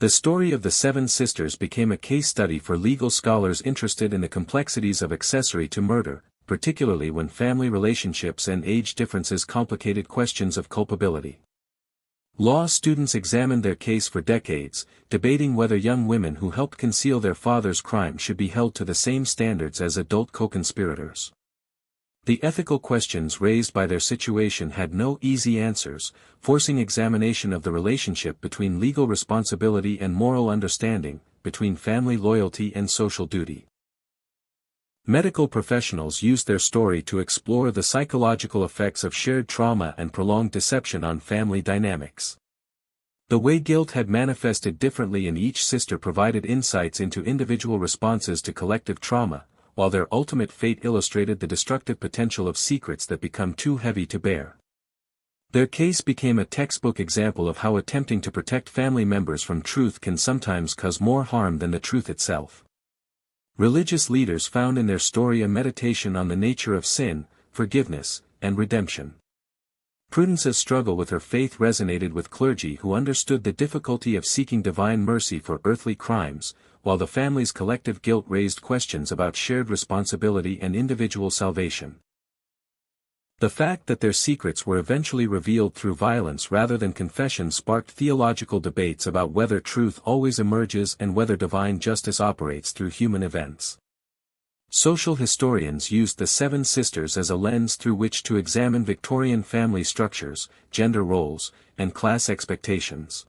A: The story of the seven sisters became a case study for legal scholars interested in the complexities of accessory to murder, particularly when family relationships and age differences complicated questions of culpability. Law students examined their case for decades, debating whether young women who helped conceal their father's crime should be held to the same standards as adult co-conspirators. The ethical questions raised by their situation had no easy answers, forcing examination of the relationship between legal responsibility and moral understanding, between family loyalty and social duty. Medical professionals used their story to explore the psychological effects of shared trauma and prolonged deception on family dynamics. The way guilt had manifested differently in each sister provided insights into individual responses to collective trauma, while their ultimate fate illustrated the destructive potential of secrets that become too heavy to bear. Their case became a textbook example of how attempting to protect family members from truth can sometimes cause more harm than the truth itself. Religious leaders found in their story a meditation on the nature of sin, forgiveness, and redemption. Prudence's struggle with her faith resonated with clergy who understood the difficulty of seeking divine mercy for earthly crimes, while the family's collective guilt raised questions about shared responsibility and individual salvation. The fact that their secrets were eventually revealed through violence rather than confession sparked theological debates about whether truth always emerges and whether divine justice operates through human events. Social historians used the seven sisters as a lens through which to examine Victorian family structures, gender roles, and class expectations.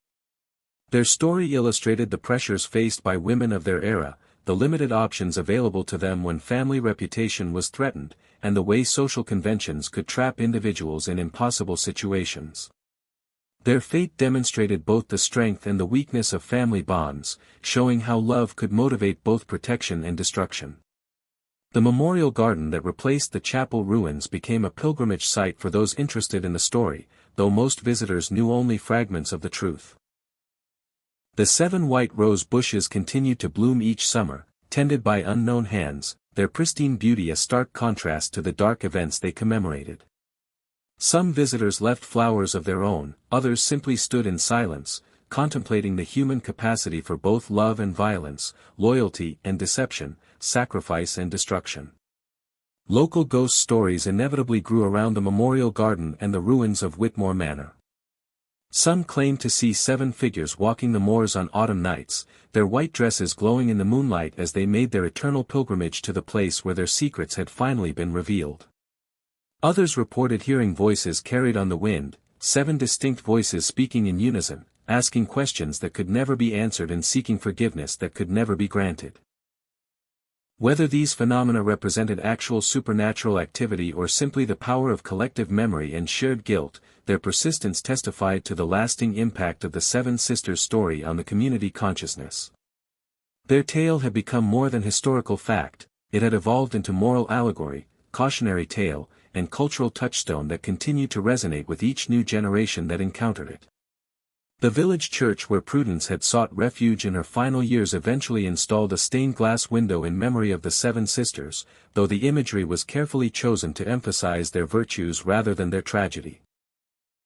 A: Their story illustrated the pressures faced by women of their era, the limited options available to them when family reputation was threatened, and the way social conventions could trap individuals in impossible situations. Their fate demonstrated both the strength and the weakness of family bonds, showing how love could motivate both protection and destruction. The memorial garden that replaced the chapel ruins became a pilgrimage site for those interested in the story, though most visitors knew only fragments of the truth. The 7 white rose bushes continued to bloom each summer, tended by unknown hands, their pristine beauty a stark contrast to the dark events they commemorated. Some visitors left flowers of their own, others simply stood in silence, contemplating the human capacity for both love and violence, loyalty and deception, sacrifice and destruction. Local ghost stories inevitably grew around the memorial garden and the ruins of Whitmore Manor. Some claimed to see 7 figures walking the moors on autumn nights, their white dresses glowing in the moonlight as they made their eternal pilgrimage to the place where their secrets had finally been revealed. Others reported hearing voices carried on the wind, 7 distinct voices speaking in unison, asking questions that could never be answered and seeking forgiveness that could never be granted. Whether these phenomena represented actual supernatural activity or simply the power of collective memory and shared guilt, their persistence testified to the lasting impact of the 7 Sisters story on the community consciousness. Their tale had become more than historical fact, it had evolved into moral allegory, cautionary tale, and cultural touchstone that continued to resonate with each new generation that encountered it. The village church where Prudence had sought refuge in her final years eventually installed a stained glass window in memory of the 7 sisters, though the imagery was carefully chosen to emphasize their virtues rather than their tragedy.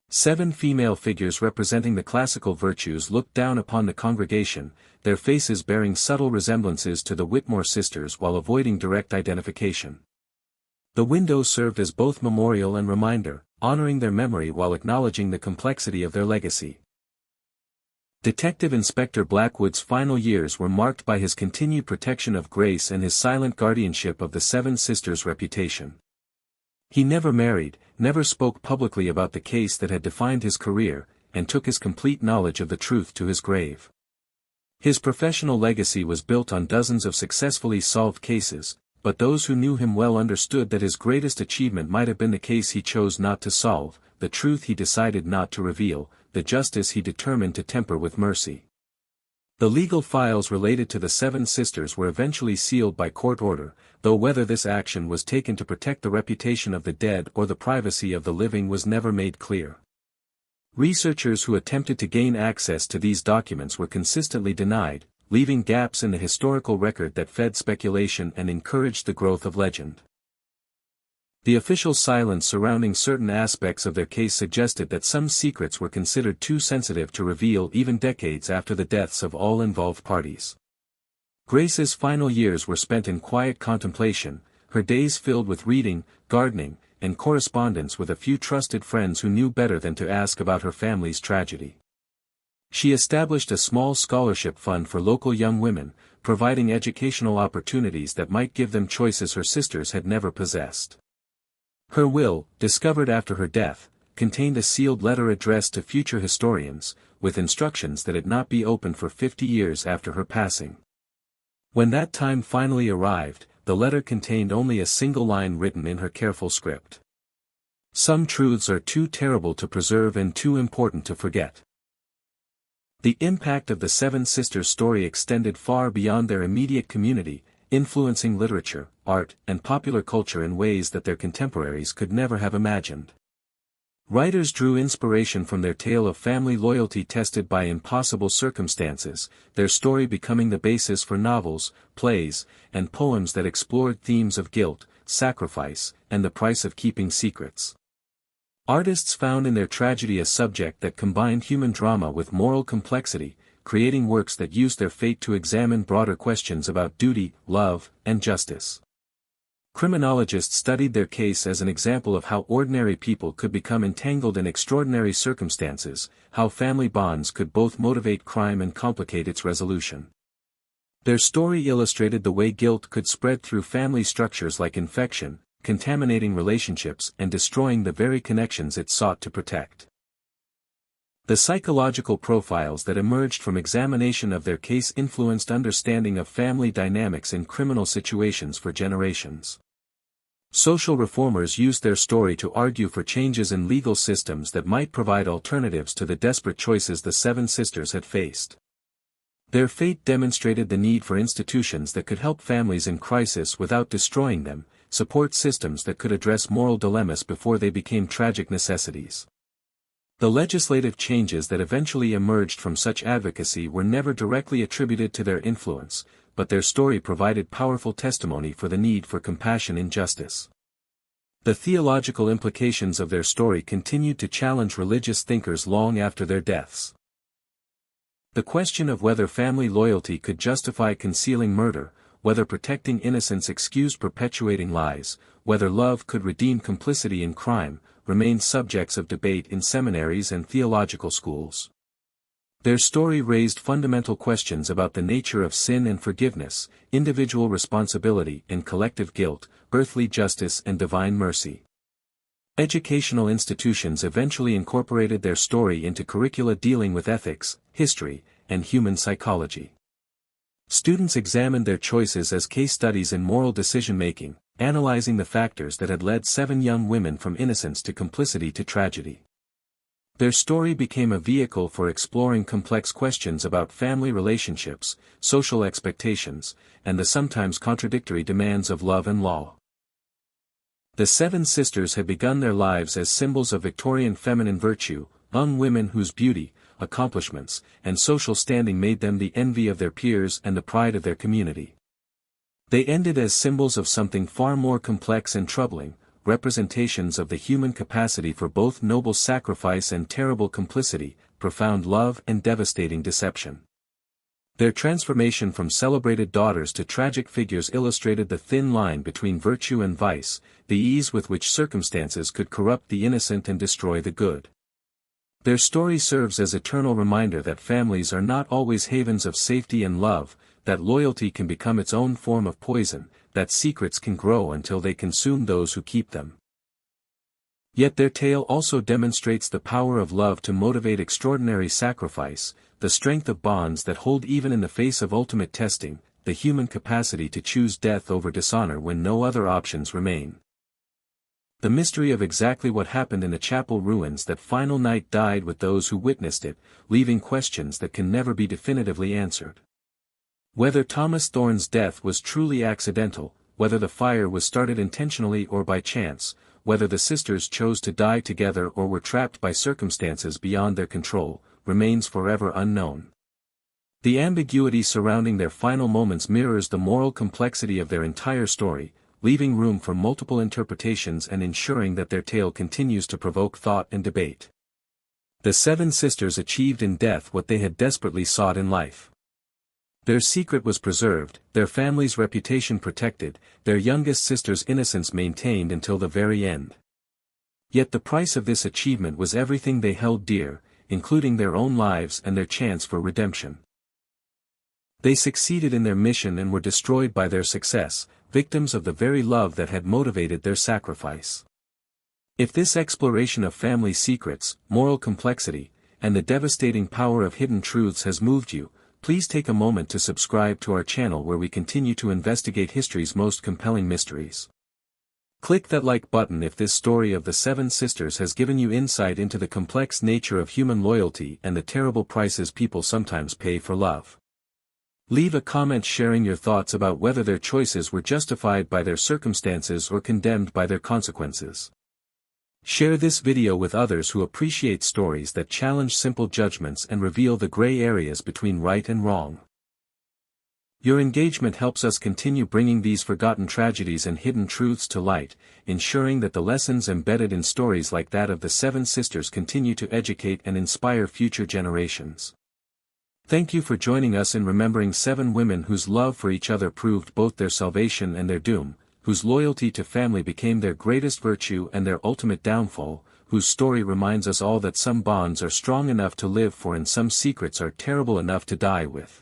A: 7 female figures representing the classical virtues looked down upon the congregation, their faces bearing subtle resemblances to the Whitmore sisters while avoiding direct identification. The window served as both memorial and reminder, honoring their memory while acknowledging the complexity of their legacy. Detective Inspector Blackwood's final years were marked by his continued protection of Grace and his silent guardianship of the 7 sisters' reputation. He never married, never spoke publicly about the case that had defined his career, and took his complete knowledge of the truth to his grave. His professional legacy was built on dozens of successfully solved cases, but those who knew him well understood that his greatest achievement might have been the case he chose not to solve, the truth he decided not to reveal, the justice he determined to temper with mercy. The legal files related to the 7 sisters were eventually sealed by court order, though whether this action was taken to protect the reputation of the dead or the privacy of the living was never made clear. Researchers who attempted to gain access to these documents were consistently denied, leaving gaps in the historical record that fed speculation and encouraged the growth of legend. The official silence surrounding certain aspects of their case suggested that some secrets were considered too sensitive to reveal even decades after the deaths of all involved parties. Grace's final years were spent in quiet contemplation, her days filled with reading, gardening, and correspondence with a few trusted friends who knew better than to ask about her family's tragedy. She established a small scholarship fund for local young women, providing educational opportunities that might give them choices her sisters had never possessed. Her will, discovered after her death, contained a sealed letter addressed to future historians, with instructions that it not be opened for 50 years after her passing. When that time finally arrived, the letter contained only a single line written in her careful script. Some truths are too terrible to preserve and too important to forget. The impact of the 7 sisters' story extended far beyond their immediate community, influencing literature, art, and popular culture in ways that their contemporaries could never have imagined. Writers drew inspiration from their tale of family loyalty tested by impossible circumstances, their story becoming the basis for novels, plays, and poems that explored themes of guilt, sacrifice, and the price of keeping secrets. Artists found in their tragedy a subject that combined human drama with moral complexity, creating works that used their fate to examine broader questions about duty, love, and justice. Criminologists studied their case as an example of how ordinary people could become entangled in extraordinary circumstances, how family bonds could both motivate crime and complicate its resolution. Their story illustrated the way guilt could spread through family structures like infection, contaminating relationships and destroying the very connections it sought to protect. The psychological profiles that emerged from examination of their case influenced understanding of family dynamics in criminal situations for generations. Social reformers used their story to argue for changes in legal systems that might provide alternatives to the desperate choices the seven sisters had faced. Their fate demonstrated the need for institutions that could help families in crisis without destroying them, support systems that could address moral dilemmas before they became tragic necessities. The legislative changes that eventually emerged from such advocacy were never directly attributed to their influence, but their story provided powerful testimony for the need for compassion in justice. The theological implications of their story continued to challenge religious thinkers long after their deaths. The question of whether family loyalty could justify concealing murder, whether protecting innocence excused perpetuating lies, whether love could redeem complicity in crime, remained subjects of debate in seminaries and theological schools. Their story raised fundamental questions about the nature of sin and forgiveness, individual responsibility and collective guilt, earthly justice and divine mercy. Educational institutions eventually incorporated their story into curricula dealing with ethics, history, and human psychology. Students examined their choices as case studies in moral decision-making, analyzing the factors that had led 7 young women from innocence to complicity to tragedy. Their story became a vehicle for exploring complex questions about family relationships, social expectations, and the sometimes contradictory demands of love and law. The 7 sisters had begun their lives as symbols of Victorian feminine virtue, young women whose beauty, accomplishments, and social standing made them the envy of their peers and the pride of their community. They ended as symbols of something far more complex and troubling, representations of the human capacity for both noble sacrifice and terrible complicity, profound love and devastating deception. Their transformation from celebrated daughters to tragic figures illustrated the thin line between virtue and vice, the ease with which circumstances could corrupt the innocent and destroy the good. Their story serves as eternal reminder that families are not always havens of safety and love, that loyalty can become its own form of poison, that secrets can grow until they consume those who keep them. Yet their tale also demonstrates the power of love to motivate extraordinary sacrifice, the strength of bonds that hold even in the face of ultimate testing, the human capacity to choose death over dishonor when no other options remain. The mystery of exactly what happened in the chapel ruins that final night died with those who witnessed it, leaving questions that can never be definitively answered. Whether Thomas Thorne's death was truly accidental, whether the fire was started intentionally or by chance, whether the sisters chose to die together or were trapped by circumstances beyond their control, remains forever unknown. The ambiguity surrounding their final moments mirrors the moral complexity of their entire story, leaving room for multiple interpretations and ensuring that their tale continues to provoke thought and debate. The 7 sisters achieved in death what they had desperately sought in life. Their secret was preserved, their family's reputation protected, their youngest sister's innocence maintained until the very end. Yet the price of this achievement was everything they held dear, including their own lives and their chance for redemption. They succeeded in their mission and were destroyed by their success, victims of the very love that had motivated their sacrifice. If this exploration of family secrets, moral complexity, and the devastating power of hidden truths has moved you, please take a moment to subscribe to our channel where we continue to investigate history's most compelling mysteries. Click that like button if this story of the 7 sisters has given you insight into the complex nature of human loyalty and the terrible prices people sometimes pay for love. Leave a comment sharing your thoughts about whether their choices were justified by their circumstances or condemned by their consequences. Share this video with others who appreciate stories that challenge simple judgments and reveal the gray areas between right and wrong. Your engagement helps us continue bringing these forgotten tragedies and hidden truths to light, ensuring that the lessons embedded in stories like that of the 7 sisters continue to educate and inspire future generations. Thank you for joining us in remembering 7 women whose love for each other proved both their salvation and their doom, whose loyalty to family became their greatest virtue and their ultimate downfall, whose story reminds us all that some bonds are strong enough to live for and some secrets are terrible enough to die with.